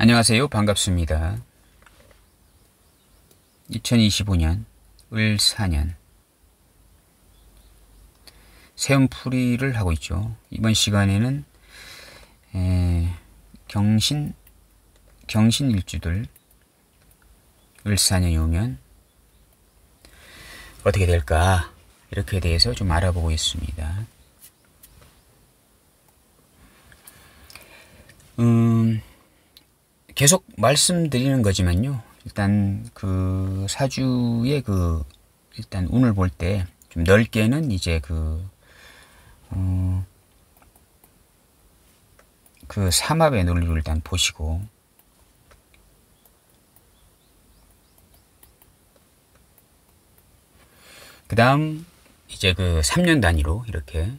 안녕하세요. 반갑습니다. 2025년 을사년 세음풀이를 하고 있죠. 이번 시간에는 경신 일주들 을사년이 오면 어떻게 될까, 이렇게 대해서 좀 알아보고 있습니다. 계속 말씀드리는 거지만요, 일단 그 사주의 일단 운을 볼 때 좀 넓게는 이제 삼합의 논리를 일단 보시고, 그 다음 이제 3년 단위로 이렇게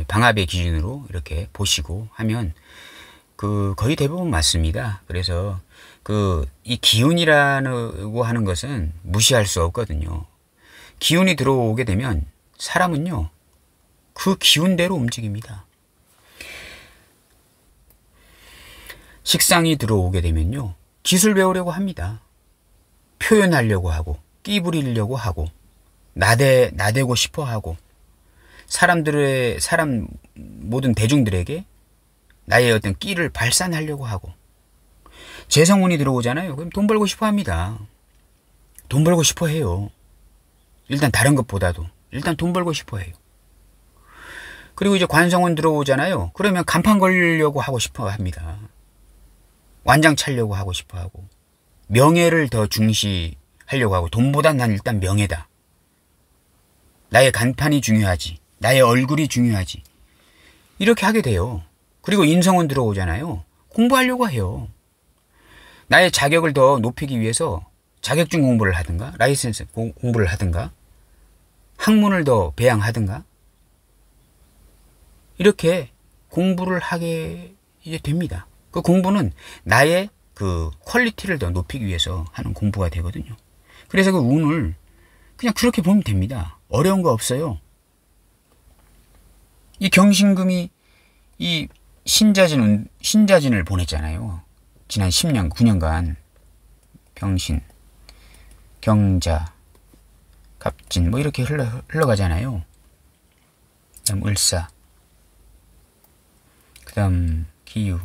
방합의 기준으로 이렇게 보시고 하면 거의 대부분 맞습니다. 그래서 이 기운이라고 하는 것은 무시할 수 없거든요. 기운이 들어오게 되면 사람은요, 그 기운대로 움직입니다. 식상이 들어오게 되면요, 기술 배우려고 합니다. 표현하려고 하고, 끼 부리려고 하고, 나대고 싶어 하고, 모든 대중들에게 나의 어떤 끼를 발산하려고 하고, 재성운이 들어오잖아요. 그럼 돈 벌고 싶어 합니다. 돈 벌고 싶어 해요. 일단 다른 것보다도 일단 돈 벌고 싶어 해요. 그리고 이제 관성운 들어오잖아요. 그러면 간판 걸려고 하고 싶어 합니다. 완장 차려고 하고 싶어 하고, 명예를 더 중시하려고 하고, 돈보다 난 일단 명예다. 나의 간판이 중요하지. 나의 얼굴이 중요하지. 이렇게 하게 돼요. 그리고 인성은 들어오잖아요. 공부하려고 해요. 나의 자격을 더 높이기 위해서 자격증 공부를 하든가, 라이센스 공부를 하든가, 학문을 더 배양하든가, 이렇게 공부를 하게 이제 됩니다. 그 공부는 나의 퀄리티를 더 높이기 위해서 하는 공부가 되거든요. 그래서 그 운을 그냥 그렇게 보면 됩니다. 어려운 거 없어요. 이 경신금이 이 신자진을 보냈잖아요. 지난 10년, 9년간 병신, 경자, 갑진 뭐 이렇게 흘러가잖아요. 그 다음 을사, 그 다음 기유,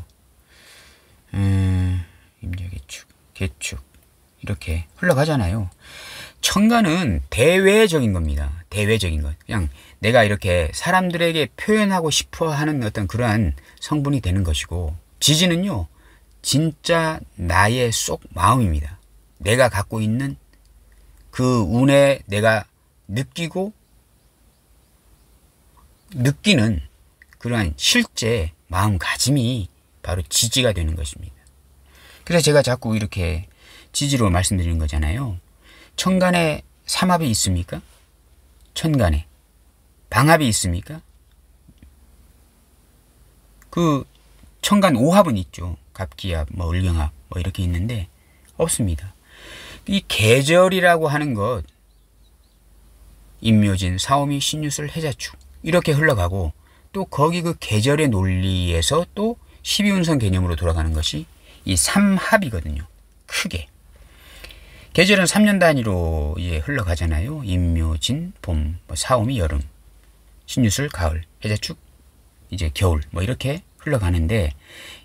임자개축, 개축 이렇게 흘러가잖아요. 천간은 대외적인 겁니다. 대외적인 것. 그냥 내가 이렇게 사람들에게 표현하고 싶어 하는 어떤 그러한 성분이 되는 것이고, 지지는요, 진짜 나의 속 마음입니다. 내가 갖고 있는 그 운에 내가 느끼는 그러한 실제 마음가짐이 바로 지지가 되는 것입니다. 그래서 제가 자꾸 이렇게 지지로 말씀드리는 거잖아요. 천간에 삼합이 있습니까? 천간에 방합이 있습니까? 천간 오합은 있죠. 갑기합, 을경합 이렇게 있는데 없습니다. 이 계절이라고 하는 것, 임묘진, 사오미, 신유술, 해자축 이렇게 흘러가고, 또 거기 그 계절의 논리에서 또 12운성 개념으로 돌아가는 것이 이 삼합이거든요. 크게. 계절은 3년 단위로 흘러가잖아요. 임묘진, 봄, 사오미, 여름, 신유술, 가을, 해자축, 이제 겨울 이렇게 흘러가는데,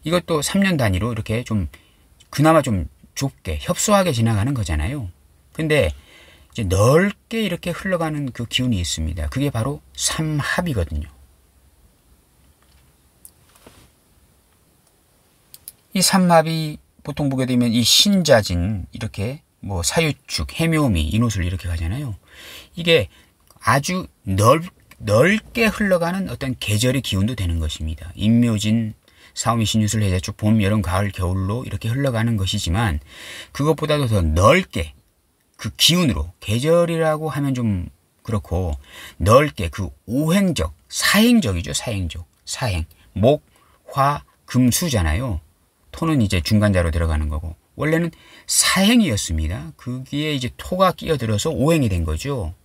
이것도 3년 단위로 이렇게 좀 그나마 좀 좁게 협소하게 지나가는 거잖아요. 근데 이제 넓게 이렇게 흘러가는 그 기운이 있습니다. 그게 바로 삼합이거든요. 이 삼합이 보통 보게 되면 이 신자진 이렇게 사유축, 해묘미, 인호술 이렇게 가잖아요. 이게 아주 넓게 흘러가는 어떤 계절의 기운도 되는 것입니다. 임묘진, 사오미, 신유술, 해자축, 봄, 여름, 가을, 겨울로 이렇게 흘러가는 것이지만, 그것보다도 더 넓게 그 기운으로, 계절이라고 하면 좀 그렇고, 넓게 오행적, 사행적이죠. 사행. 목, 화, 금, 수잖아요. 토는 이제 중간자로 들어가는 거고, 원래는 사행이었습니다. 거기에 이제 토가 끼어들어서 오행이 된 거죠.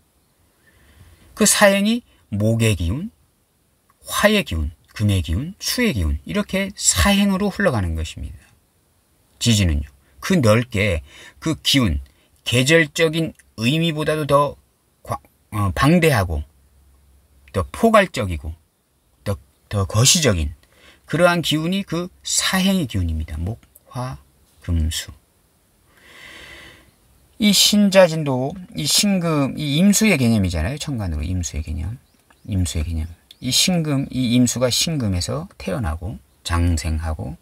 그 사행이 목의 기운, 화의 기운, 금의 기운, 수의 기운, 이렇게 사행으로 흘러가는 것입니다. 지지는요. 그 넓게 그 기운, 계절적인 의미보다도 더 방대하고 더 포괄적이고 더 거시적인 그러한 기운이 그 사행의 기운입니다. 목, 화, 금, 수. 이 신자진도 이 신금, 이 임수의 개념이잖아요. 천간으로 임수의 개념. 임수의 개념. 이 신금, 이 임수가 신금에서 태어나고 장생하고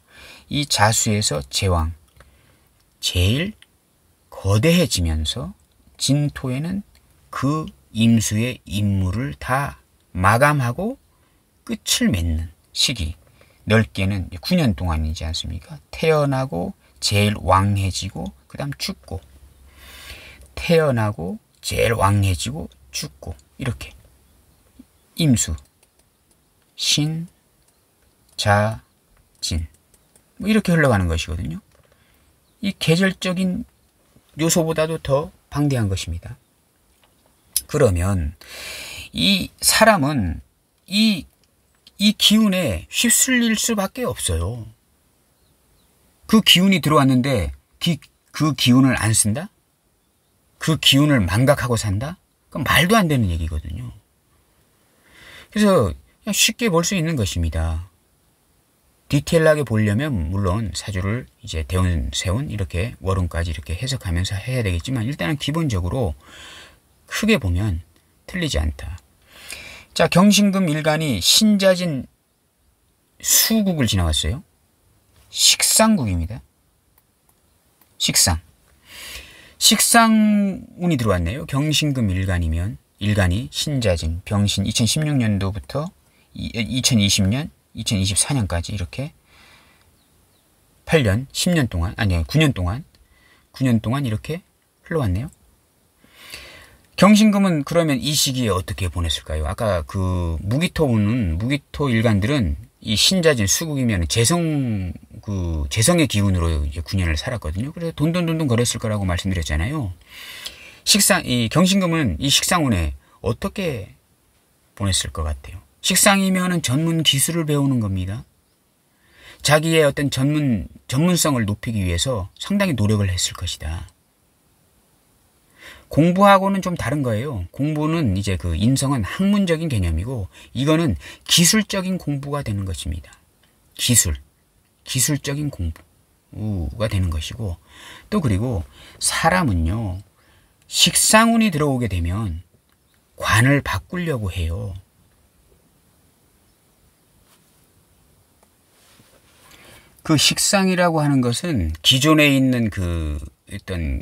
이 자수에서 제왕. 제일 거대해지면서 진토에는 그 임수의 임무를 다 마감하고 끝을 맺는 시기. 넓게는 9년 동안이지 않습니까? 태어나고 제일 왕해지고 그 다음 죽고 태어나고 제일 왕해지고 죽고 이렇게 임수, 신, 자, 진 뭐 이렇게 흘러가는 것이거든요. 이 계절적인 요소보다도 더 방대한 것입니다. 그러면 이 사람은 이 기운에 휩쓸릴 수밖에 없어요. 그 기운이 들어왔는데 그 기운을 안 쓴다? 그 기운을 망각하고 산다? 그건 말도 안 되는 얘기거든요. 그래서 그냥 쉽게 볼 수 있는 것입니다. 디테일하게 보려면 물론 사주를 이제 대운, 세운 이렇게 월운까지 이렇게 해석하면서 해야 되겠지만 일단은 기본적으로 크게 보면 틀리지 않다. 자, 경신금 일간이 신자진 수국을 지나갔어요. 식상국입니다. 식상운이 들어왔네요. 경신금 일간이면 일간이 신자진, 병신 2016년도부터 2020년, 2024년까지 이렇게 8년, 10년 동안, 아니요 9년 동안 이렇게 흘러왔네요. 경신금은 그러면 이 시기에 어떻게 보냈을까요? 아까 그 무기토 일간들은 이 신자진 수국이면 재성의 기운으로 이제 9년을 살았거든요. 그래서 돈돈 거렸을 거라고 말씀드렸잖아요. 이 경신금은 이 식상운에 어떻게 보냈을 것 같아요? 식상이면은 전문 기술을 배우는 겁니다. 자기의 어떤 전문성을 높이기 위해서 상당히 노력을 했을 것이다. 공부하고는 좀 다른 거예요. 공부는 이제 그 인성은 학문적인 개념이고 이거는 기술적인 공부가 되는 것입니다. 기술적인 공부가 되는 것이고 또 그리고 사람은요. 식상운이 들어오게 되면 관을 바꾸려고 해요. 그 식상이라고 하는 것은 기존에 있는 어떤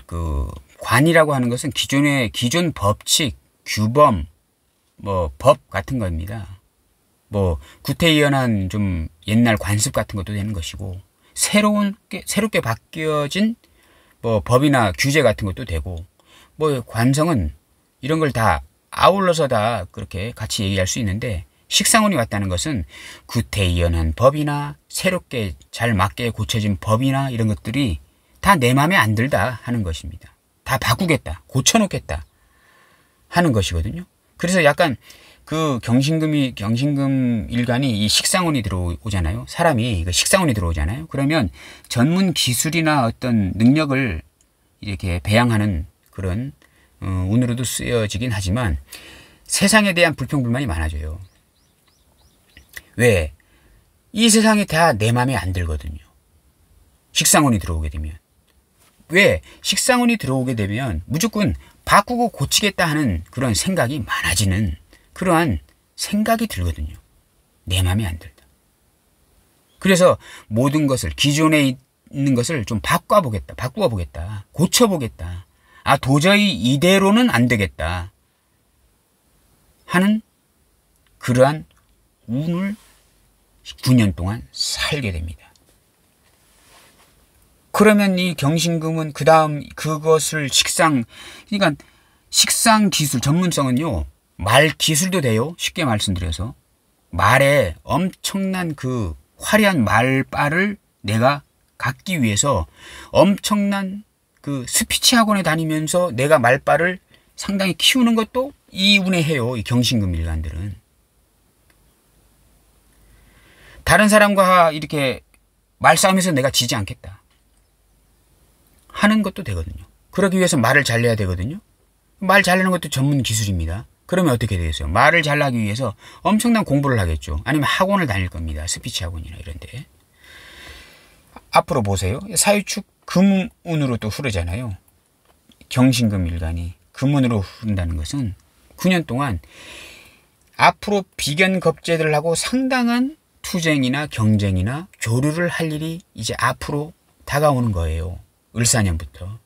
관이라고 하는 것은 기존 법칙, 규범, 법 같은 겁니다. 구태의연한 좀 옛날 관습 같은 것도 되는 것이고, 새롭게 바뀌어진 법이나 규제 같은 것도 되고, 관성은 이런 걸 다 아울러서 다 그렇게 같이 얘기할 수 있는데, 식상운이 왔다는 것은 구태의연한 법이나 새롭게 잘 맞게 고쳐진 법이나 이런 것들이 다 내 마음에 안 들다 하는 것입니다. 다 바꾸겠다, 고쳐놓겠다 하는 것이거든요. 그래서 약간 그 경신금 일간이 이 식상운이 들어오잖아요. 사람이 그 식상운이 들어오잖아요. 그러면 전문 기술이나 어떤 능력을 이렇게 배양하는 그런 운으로도 쓰여지긴 하지만 세상에 대한 불평불만이 많아져요. 왜? 이 세상이 다 내 맘에 안 들거든요. 식상운이 들어오게 되면. 왜? 식상운이 들어오게 되면 무조건 바꾸고 고치겠다 하는 그런 생각이 많아지는 그러한 생각이 들거든요. 내 맘에 안 들다. 그래서 모든 것을 기존에 있는 것을 좀 바꾸어 보겠다. 고쳐보겠다. 도저히 이대로는 안 되겠다 하는 그러한 운을 9년 동안 살게 됩니다. 그러면 이 경신금은 그 다음 그것을 그러니까 식상 기술 전문성은요, 말 기술도 돼요. 쉽게 말씀드려서. 말에 엄청난 그 화려한 말빨을 내가 갖기 위해서 엄청난 그 스피치 학원에 다니면서 내가 말빨을 상당히 키우는 것도 이 운에 해요. 이 경신금 일간들은. 다른 사람과 이렇게 말싸움에서 내가 지지 않겠다. 하는 것도 되거든요. 그러기 위해서 말을 잘내야 되거든요. 말 잘내는 것도 전문 기술입니다. 그러면 어떻게 되겠어요? 말을 잘하기 위해서 엄청난 공부를 하겠죠. 아니면 학원을 다닐 겁니다. 스피치 학원이나 이런 데. 앞으로 보세요. 사유축 금운으로 또 흐르잖아요. 경신금일간이 금운으로 흐른다는 것은 9년 동안 앞으로 비견겁제들을 하고 상당한 투쟁이나 경쟁이나 교류를 할 일이 이제 앞으로 다가오는 거예요. 을사년부터.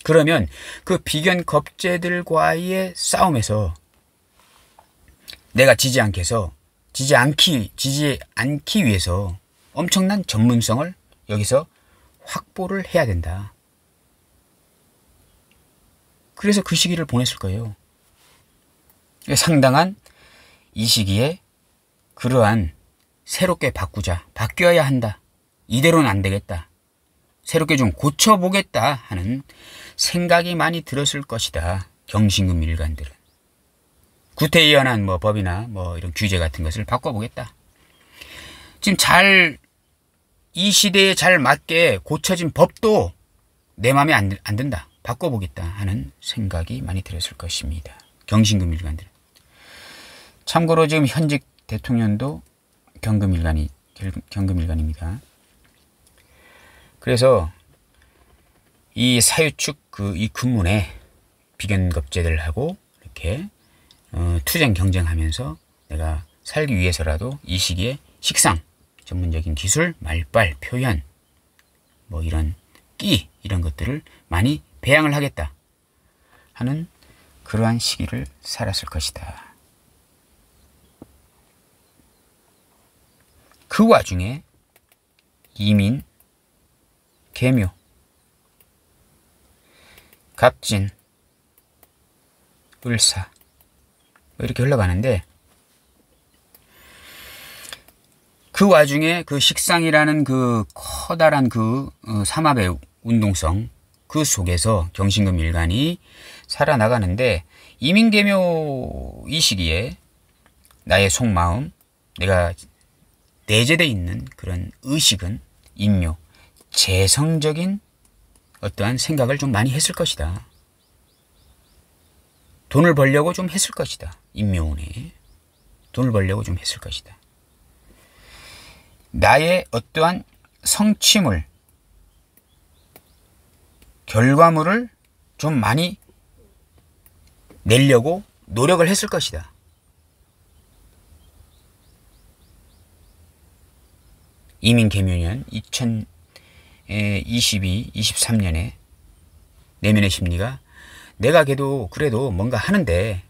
그러면 그 비견겁제들과의 싸움에서 내가 지지 않기 위해서 엄청난 전문성을 여기서 확보를 해야 된다. 그래서 그 시기를 보냈을 거예요. 상당한 이 시기에 그러한 새롭게 바뀌어야 한다. 이대로는 안 되겠다. 새롭게 좀 고쳐보겠다 하는 생각이 많이 들었을 것이다. 경신금 일간들은. 구태의연한 법이나 이런 규제 같은 것을 바꿔보겠다. 지금 이 시대에 잘 맞게 고쳐진 법도 내 마음에 안 든다. 바꿔보겠다 하는 생각이 많이 들었을 것입니다. 경신금 일간들은. 참고로 지금 현직 대통령도 경금일간입니다. 그래서 이 사유축 이 금문에 비견겁제들하고 이렇게 투쟁 경쟁하면서 내가 살기 위해서라도 이 시기에 식상, 전문적인 기술, 말빨, 표현, 이런 끼 이런 것들을 많이 배양을 하겠다 하는 그러한 시기를 살았을 것이다. 그 와중에 이민, 계묘, 갑진, 을사 이렇게 흘러가는데 그 와중에 그 식상이라는 그 커다란 삼합의 운동성 그 속에서 경신금 일간이 살아나가는데 이민계묘 이 시기에 나의 속마음 내가 내재되어 있는 그런 의식은 인묘 재성적인 어떠한 생각을 좀 많이 했을 것이다. 돈을 벌려고 좀 했을 것이다. 인묘운에 돈을 벌려고 좀 했을 것이다. 나의 어떠한 성취물 결과물을 좀 많이 내려고 노력을 했을 것이다. 이민계묘년 2022, 23년에 내면의 심리가 내가 그래도 뭔가 하는데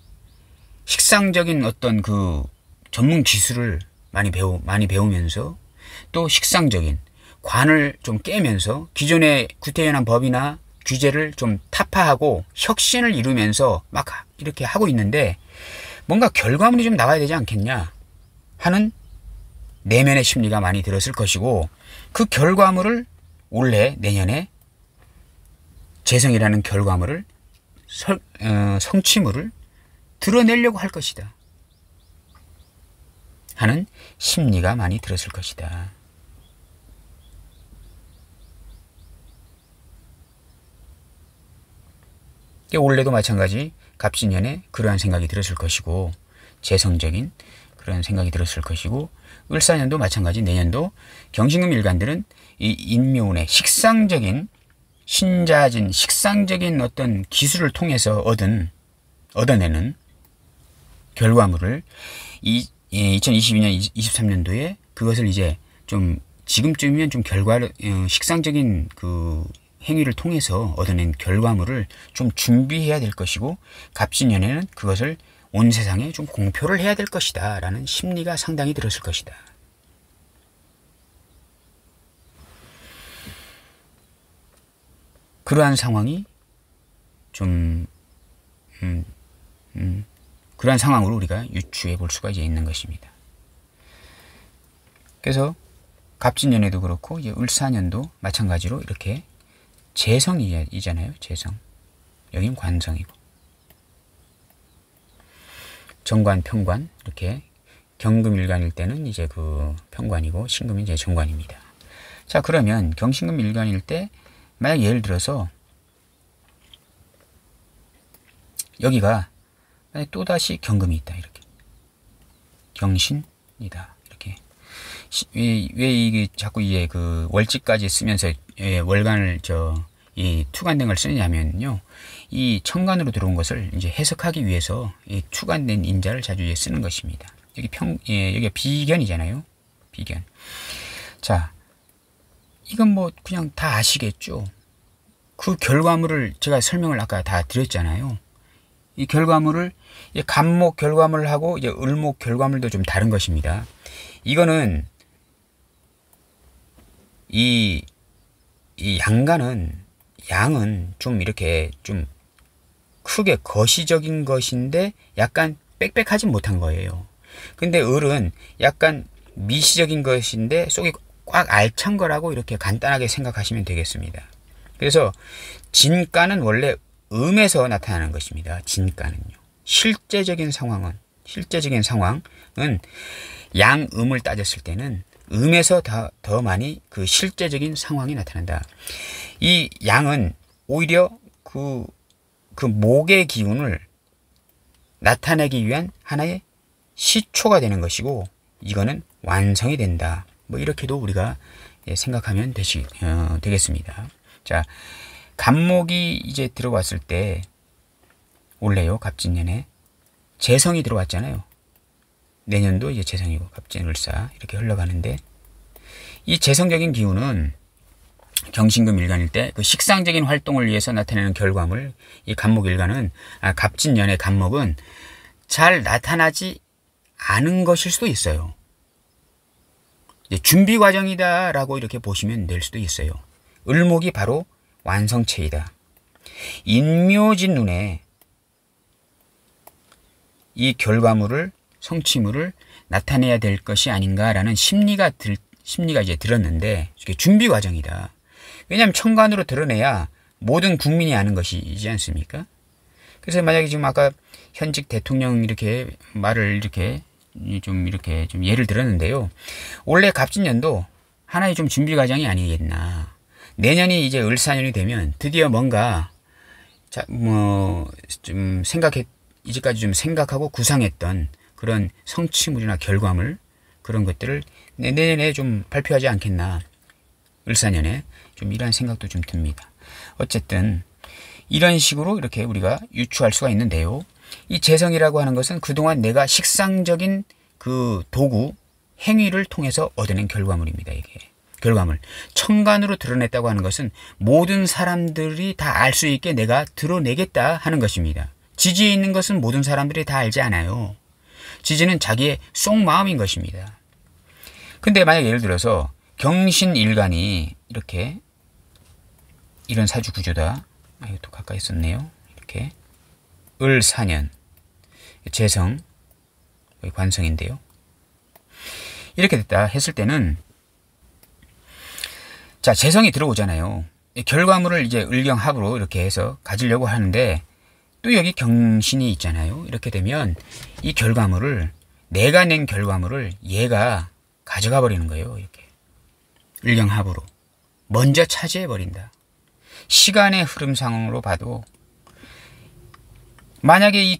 식상적인 어떤 그 전문 기술을 많이 배우면서 또 식상적인 관을 좀 깨면서 기존의 구태연한 법이나 규제를 좀 타파하고 혁신을 이루면서 막 이렇게 하고 있는데 뭔가 결과물이 좀 나와야 되지 않겠냐 하는 내면의 심리가 많이 들었을 것이고 그 결과물을 올해 내년에 재성이라는 결과물을 성취물을 드러내려고 할 것이다 하는 심리가 많이 들었을 것이다. 올해도 마찬가지 갑진년에 그러한 생각이 들었을 것이고 재성적인 그런 생각이 들었을 것이고 을사년도 마찬가지 내년도 경신금 일간들은 이 인묘운의 식상적인 신자진 식상적인 어떤 기술을 통해서 얻어내는 결과물을 2022년 23년도에 그것을 이제 좀 지금쯤이면 좀 식상적인 그 행위를 통해서 얻어낸 결과물을 좀 준비해야 될 것이고 갑진년에는 그것을 온 세상에 좀 공표를 해야 될 것이다 라는 심리가 상당히 들었을 것이다. 그러한 상황이 좀 그러한 상황으로 우리가 유추해 볼 수가 이제 있는 것입니다. 그래서 갑진년에도 그렇고 이제 을사년도 마찬가지로 이렇게 재성이잖아요. 재성. 여긴 관성이고 정관, 평관 이렇게 경금일간일 때는 이제 그 평관이고 신금이 이제 정관입니다. 자 그러면 경신금 일간일 때 만약 예를 들어서 여기가 또다시 경금이 있다. 이렇게. 경신이다. 이렇게. 왜 이게 자꾸 이제 그 월지까지 쓰면서 월간을 이 투간등을 쓰냐면요. 이 천간으로 들어온 것을 이제 해석하기 위해서 이 투간된 인자를 자주 이제 쓰는 것입니다. 여기가 비견이잖아요. 비견. 자, 이건 뭐 그냥 다 아시겠죠. 그 결과물을 제가 설명을 아까 다 드렸잖아요. 이 결과물을 간목 결과물하고 이제 을목 결과물도 좀 다른 것입니다. 이거는 이 양은 좀 이렇게 좀 크게 거시적인 것인데 약간 빽빽하지 못한 거예요. 근데 을은 약간 미시적인 것인데 속이 꽉 알찬 거라고 이렇게 간단하게 생각하시면 되겠습니다. 그래서 진가는 원래 음에서 나타나는 것입니다. 진가는요. 실제적인 상황은 양음을 따졌을 때는 음에서 더 많이 그 실제적인 상황이 나타난다. 이 양은 오히려 그 목의 기운을 나타내기 위한 하나의 시초가 되는 것이고, 이거는 완성이 된다. 뭐 이렇게도 우리가 생각하면 되겠습니다. 자, 간목이 이제 들어왔을 때 원래요, 갑진년에 재성이 들어왔잖아요. 내년도 이제 재성이고 갑진을사 이렇게 흘러가는데, 이 재성적인 기운은 경신금 일간일 때 그 식상적인 활동을 위해서 나타내는 결과물, 이 간목일간은 갑진년의 간목은 잘 나타나지 않은 것일 수도 있어요. 준비 과정이다라고 이렇게 보시면 될 수도 있어요. 을목이 바로 완성체이다. 인묘진 눈에 이 결과물을 성취물을 나타내야 될 것이 아닌가라는 심리가 이제 들었는데, 이게 준비 과정이다. 왜냐하면 천간으로 드러내야 모든 국민이 아는 것이지 않습니까? 그래서 만약에 지금 아까 현직 대통령 이렇게 말을 이렇게 좀 예를 들었는데요. 원래 갑진년도 하나의 좀 준비 과정이 아니겠나. 내년이 이제 을사년이 되면 드디어 뭔가 좀 이제까지 좀 생각하고 구상했던 그런 성취물이나 결과물, 그런 것들을 내년에 좀 발표하지 않겠나. 을사년에 좀 이런 생각도 좀 듭니다. 어쨌든 이런 식으로 이렇게 우리가 유추할 수가 있는데요. 이 재성이라고 하는 것은 그동안 내가 식상적인 그 도구, 행위를 통해서 얻어낸 결과물입니다. 이게 결과물. 천간으로 드러냈다고 하는 것은 모든 사람들이 다 알 수 있게 내가 드러내겠다 하는 것입니다. 지지에 있는 것은 모든 사람들이 다 알지 않아요. 지지는 자기의 속마음인 것입니다. 근데 만약 예를 들어서 경신일간이 이렇게 이런 사주 구조다. 이것도 가까이 썼네요. 이렇게 을사년 재성 관성인데요. 이렇게 됐다 했을 때는, 자, 재성이 들어오잖아요. 결과물을 이제 을경합으로 이렇게 해서 가지려고 하는데, 또 여기 경신이 있잖아요. 이렇게 되면 이 결과물을, 내가 낸 결과물을 얘가 가져가 버리는 거예요. 이렇게 을경합으로 먼저 차지해 버린다. 시간의 흐름상으로 봐도 만약에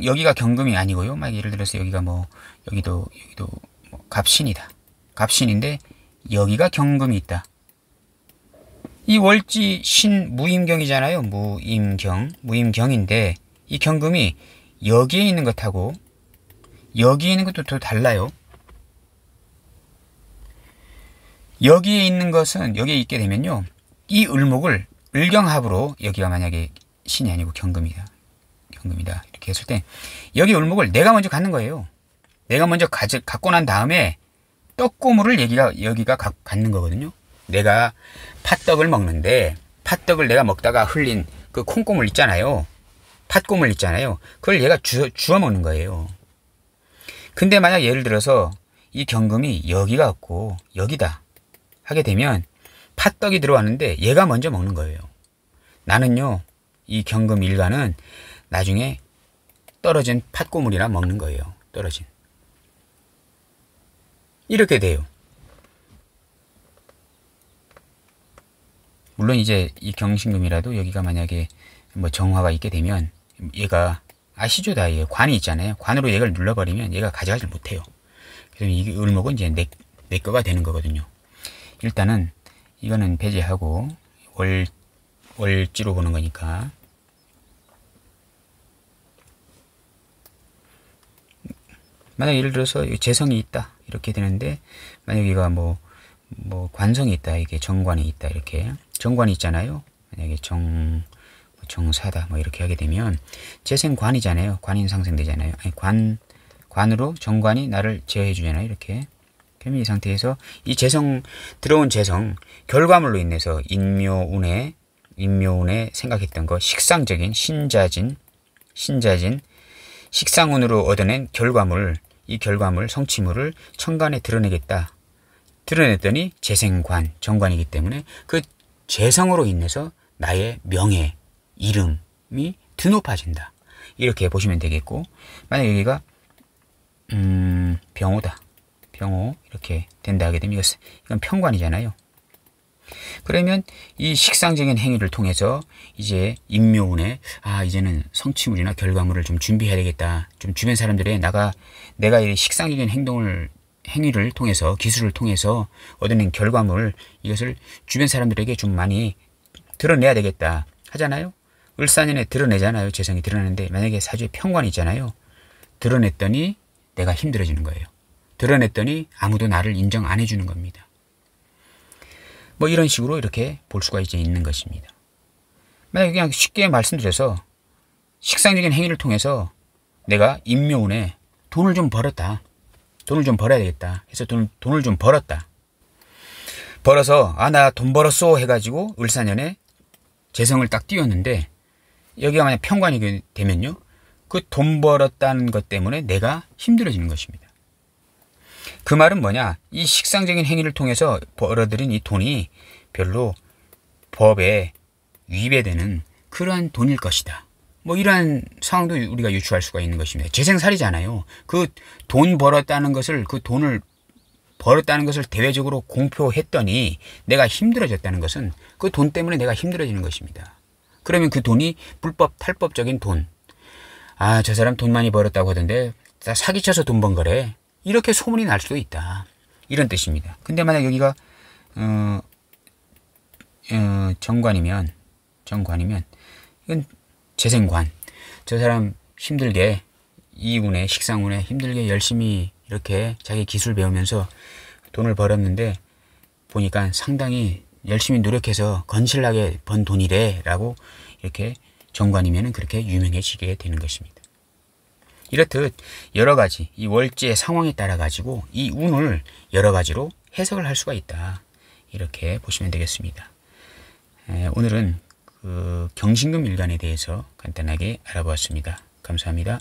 여기가 경금이 아니고요. 만약 예를 들어서 여기가 여기도 갑신이다. 갑신인데 여기가 경금이 있다. 이 월지 신 무임경이잖아요. 무임경인데 이 경금이 여기에 있는 것하고 여기에 있는 것도 또 달라요. 여기에 있는 것은 여기에 있게 되면요. 이 을목을 을경합으로, 여기가 만약에 신이 아니고 경금이다. 이렇게 했을 때 여기 을목을 내가 먼저 갖는 거예요. 내가 먼저 갖고 난 다음에 떡고물을 여기가 갖는 거거든요. 내가 팥떡을 먹는데 팥떡을 내가 먹다가 흘린 그 콩고물 있잖아요. 팥고물 있잖아요. 그걸 얘가 주워 먹는 거예요. 근데 만약 예를 들어서 이 경금이 여기가 없고 여기다 하게 되면 팥떡이 들어왔는데 얘가 먼저 먹는 거예요. 나는요, 이 경금 일간은 나중에 떨어진 팥고물이나 먹는 거예요. 떨어진. 이렇게 돼요. 물론 이제 이 경신금이라도 여기가 만약에 뭐 정화가 있게 되면 얘가 아시죠? 다 관이 있잖아요. 관으로 얘를 눌러버리면 얘가 가져가질 못해요. 그래서 이 을목은 이제 내 거가 되는 거거든요. 일단은 이거는 배제하고 월지로 보는 거니까 만약 예를 들어서 재성이 있다 이렇게 되는데 만약 여기가 뭐 관성이 있다 이게 정관이 있다 이렇게 정관이 있잖아요. 만약에 정사다 뭐 이렇게 하게 되면 재생관이잖아요. 관인 상생되잖아요. 아니 관으로 정관이 나를 제어해 주잖아요. 이렇게 그러면 이 상태에서 이 들어온 재성 결과물로 인해서 인묘운에 생각했던 거 식상적인 신자진 식상운으로 얻어낸 결과물 이 결과물 성취물을 천간에 드러내겠다. 드러냈더니 재생관 정관이기 때문에 그 재성으로 인해서 나의 명예 이름이 드높아진다. 이렇게 보시면 되겠고 만약 여기가 병호다. 병호 이렇게 된다 하게 되면 이건 편관이잖아요. 그러면 이 식상적인 행위를 통해서 이제 인묘운에 이제는 성취물이나 결과물을 좀 준비해야 되겠다. 좀 주변 사람들의 내가 이 식상적인 행위를 통해서 기술을 통해서 얻어낸 결과물 이것을 주변 사람들에게 좀 많이 드러내야 되겠다 하잖아요. 을사년에 드러내잖아요. 재성이 드러내는데 만약에 사주에 편관이 있잖아요. 드러냈더니 내가 힘들어지는 거예요. 드러냈더니 아무도 나를 인정 안 해주는 겁니다. 뭐 이런 식으로 이렇게 볼 수가 이제 있는 것입니다. 만약에 그냥 쉽게 말씀드려서 식상적인 행위를 통해서 내가 인묘운에 돈을 좀 벌었다. 돈을 좀 벌어야 되겠다. 해서 돈을 좀 벌었다. 벌어서 나 돈 벌었어 해가지고 을사년에 재성을 딱 띄웠는데 여기가 만약 편관이 되면요. 그 돈 벌었다는 것 때문에 내가 힘들어지는 것입니다. 그 말은 뭐냐? 이 식상적인 행위를 통해서 벌어들인 이 돈이 별로 법에 위배되는 그러한 돈일 것이다. 뭐 이러한 상황도 우리가 유추할 수가 있는 것입니다. 재생살이잖아요. 그 돈 벌었다는 것을 그 돈을 벌었다는 것을 대외적으로 공표했더니 내가 힘들어졌다는 것은 그 돈 때문에 내가 힘들어지는 것입니다. 그러면 그 돈이 불법 탈법적인 돈. 저 사람 돈 많이 벌었다고 하던데 다 사기쳐서 돈 번 거래. 이렇게 소문이 날 수도 있다. 이런 뜻입니다. 근데 만약 여기가 정관이면 이건 재생관. 저 사람 힘들게 이운에 식상운에 힘들게 열심히 이렇게 자기 기술 배우면서 돈을 벌었는데 보니까 상당히 열심히 노력해서 건실하게 번 돈이래 라고 이렇게 정관이면 그렇게 유명해지게 되는 것입니다. 이렇듯 여러 가지 이 월지의 상황에 따라 가지고 이 운을 여러 가지로 해석을 할 수가 있다. 이렇게 보시면 되겠습니다. 오늘은 그 경신금 일간에 대해서 간단하게 알아보았습니다. 감사합니다.